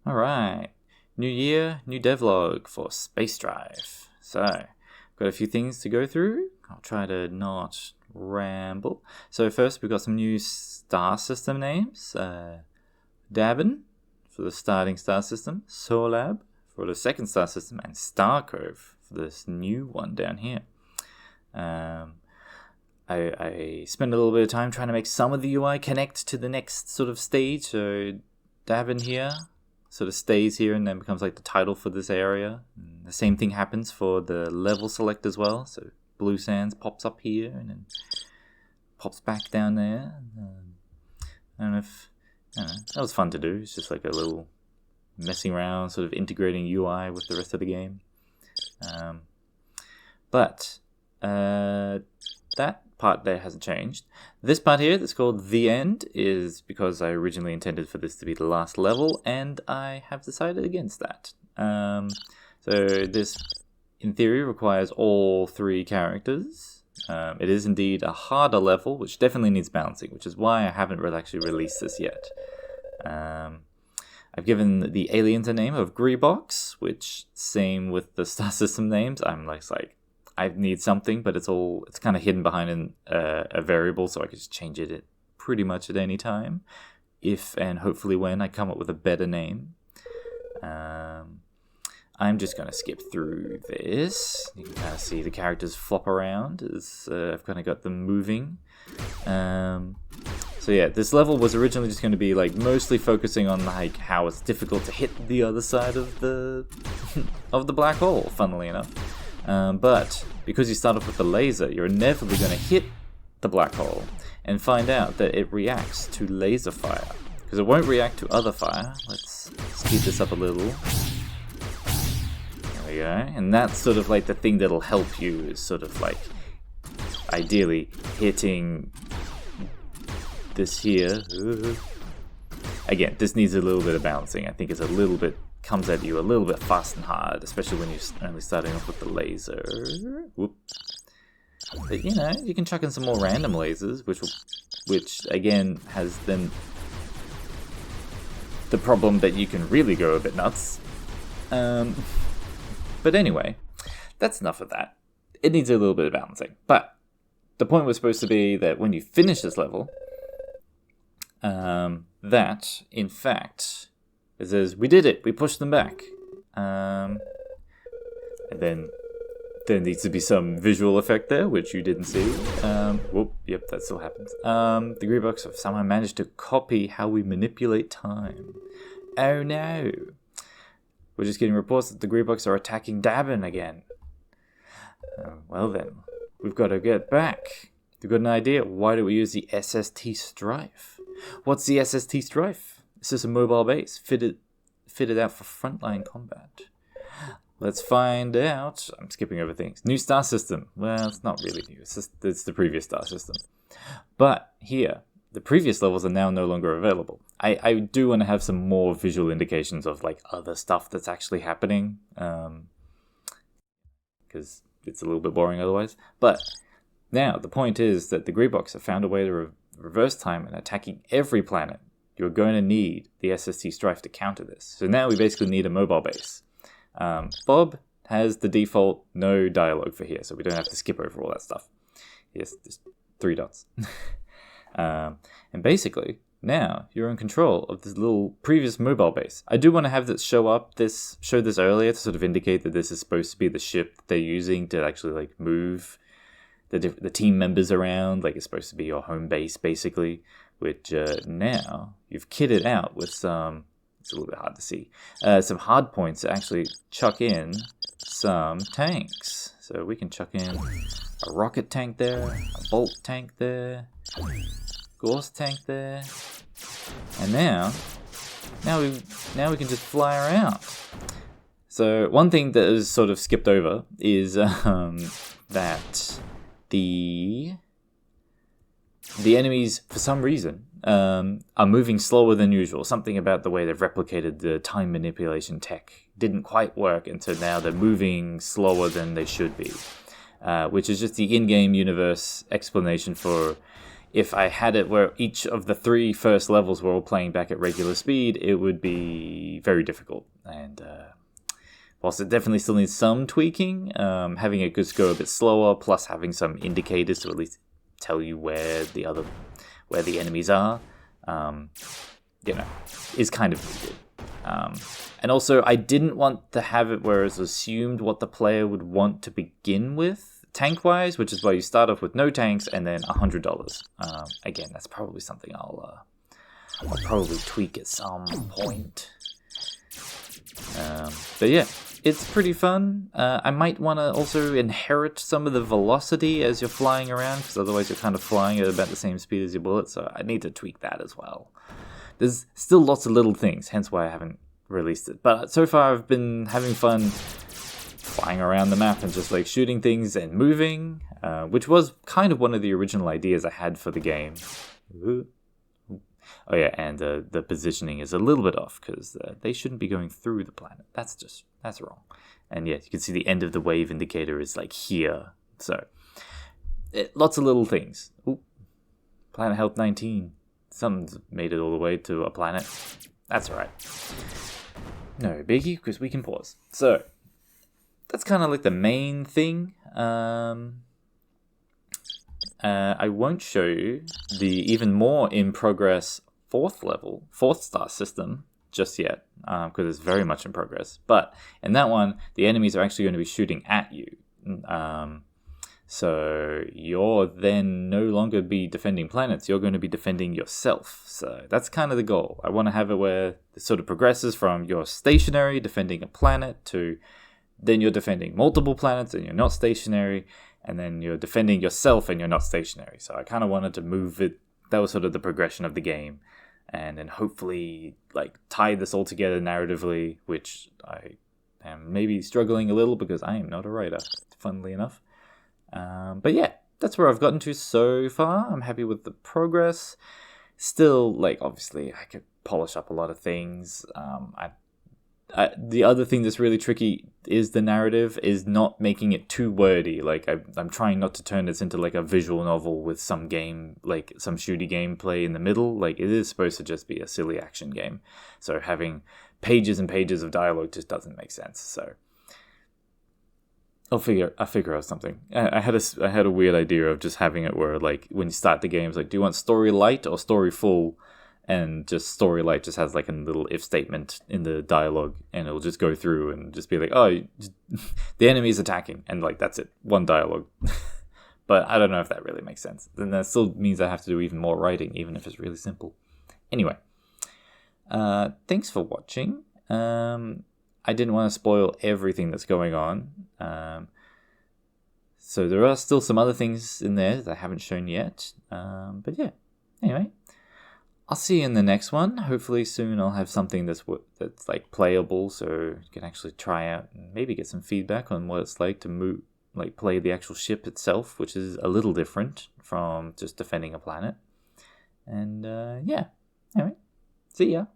Alright, new year, new devlog for Space Strife. So, got a few things to go through. I'll try to not ramble. So first we've got some new star system names. Dabin for the starting star system, Solab for the second star system, and Starcove for this new one down here. I spent a little bit of time trying to make some of the UI connect to the next sort of stage. So Dabin here sort of stays here and then becomes like the title for this area. And the same thing happens for the level select as well. So Blue Sands pops up here and then pops back down there. I don't know, that was fun to do. It's just like a little messing around, sort of integrating UI with the rest of the game. But that part there hasn't changed. This part here that's called The End is because I originally intended for this to be the last level, and I have decided against that. So this, in theory, requires all three characters. It is indeed a harder level, which definitely needs balancing, which is why I haven't actually released this yet. I've given the aliens a name of Greebox, which, same with the star system names, I'm like I need something, but it's kind of hidden behind a variable, so I can just change it pretty much at any time, if and hopefully when I come up with a better name. I'm just going to skip through this. You can kind of see the characters flop around as I've kind of got them moving. So yeah, this level was originally just going to be like mostly focusing on like how it's difficult to hit the other side of the of the black hole, funnily enough. But because you start off with the laser, you're inevitably going to hit the black hole and find out that it reacts to laser fire. Because it won't react to other fire. Let's speed this up a little. There we go. And that's sort of like the thing that'll help you, is sort of like ideally hitting this here. Again, this needs a little bit of balancing. I think it's a little bit comes at you a little bit fast and hard, especially when you're only starting off with the laser. Whoop. But you know, you can chuck in some more random lasers, which again has then the problem that you can really go a bit nuts. But anyway, that's enough of that. It needs a little bit of balancing. But the point was supposed to be that when you finish this level, that in fact it says, we did it, we pushed them back. And then there needs to be some visual effect there, which you didn't see. Whoop, yep, that still happens. The Greebox have somehow managed to copy how we manipulate time. Oh no. We're just getting reports that the Greebox are attacking Dabin again. Well then, we've got to get back. We've got an idea. Why don't we use the SST Strife? What's the SST Strife? It's just a mobile base, fitted out for frontline combat. Let's find out. I'm skipping over things. New star system. Well, it's not really new. It's the previous star system. But here, the previous levels are now no longer available. I do want to have some more visual indications of like other stuff that's actually happening, because it's a little bit boring otherwise. But now the point is that the Greebox have found a way to reverse time and attacking every planet. You're going to need the SST Strife to counter this. So now we basically need a mobile base. Bob has the default no dialogue for here, so we don't have to skip over all that stuff. Yes, just 3 dots. And basically, now you're in control of this little previous mobile base. I do want to have this show this earlier to sort of indicate that this is supposed to be the ship they're using to actually like move the team members around. Like it's supposed to be your home base, basically. Which now you've kitted out with some, it's a little bit hard to see, some hard points to actually chuck in some tanks. So we can chuck in a rocket tank there, a bolt tank there, Gorse tank there, and now we can just fly around. So one thing that is sort of skipped over is that the enemies, for some reason, are moving slower than usual. Something about the way they've replicated the time manipulation tech didn't quite work, and so now they're moving slower than they should be. Which is just the in-game universe explanation for if I had it where each of the 3 first levels were all playing back at regular speed, it would be very difficult. And whilst it definitely still needs some tweaking, having it just go a bit slower, plus having some indicators to at least tell you where the enemies are, is kind of needed. And also, I didn't want to have it where it's assumed what the player would want to begin with, tank-wise, which is why you start off with no tanks and then $100. Again, that's probably something I'll probably tweak at some point. But yeah, it's pretty fun. I might want to also inherit some of the velocity as you're flying around, because otherwise you're kind of flying at about the same speed as your bullet, so I need to tweak that as well. There's still lots of little things, hence why I haven't released it. But so far I've been having fun flying around the map and just like shooting things and moving, which was kind of one of the original ideas I had for the game. Oh yeah, and the positioning is a little bit off because they shouldn't be going through the planet. That's wrong. And yeah, you can see the end of the wave indicator is like here. So lots of little things. Ooh, planet health 19. Something's made it all the way to a planet. That's alright. No biggie, because we can pause. So, that's kind of like the main thing. I won't show you the even more in progress 4th star system just yet, because it's very much in progress. But in that one, the enemies are actually going to be shooting at you. So you're then no longer be defending planets, you're going to be defending yourself. So that's kind of the goal. I want to have it where it sort of progresses from you're stationary, defending a planet, to then you're defending multiple planets and you're not stationary, and then you're defending yourself and you're not stationary. So I kind of wanted to move it. That was sort of the progression of the game. And then hopefully like tie this all together narratively, which I am maybe struggling a little because I am not a writer, funnily enough. But yeah, that's where I've gotten to so far. I'm happy with the progress. Still, like, obviously, I could polish up a lot of things. The other thing that's really tricky is the narrative, is not making it too wordy. Like, I'm trying not to turn this into, like, a visual novel with some game, like, some shooty gameplay in the middle. Like, it is supposed to just be a silly action game. So having pages and pages of dialogue just doesn't make sense, so I'll figure out something. I had a weird idea of just having it where, like, when you start the game, it's like, do you want story light or story full? And just story light just has like a little if statement in the dialogue, and it'll just go through and just be like, oh, the enemy is attacking, and like that's it, one dialogue. But I don't know if that really makes sense. Then that still means I have to do even more writing, even if it's really simple. Anyway, thanks for watching. I didn't want to spoil everything that's going on. So there are still some other things in there that I haven't shown yet. But yeah, anyway, I'll see you in the next one. Hopefully soon I'll have something that's like playable, so you can actually try out and maybe get some feedback on what it's like to play the actual ship itself, which is a little different from just defending a planet. And yeah, anyway, see ya.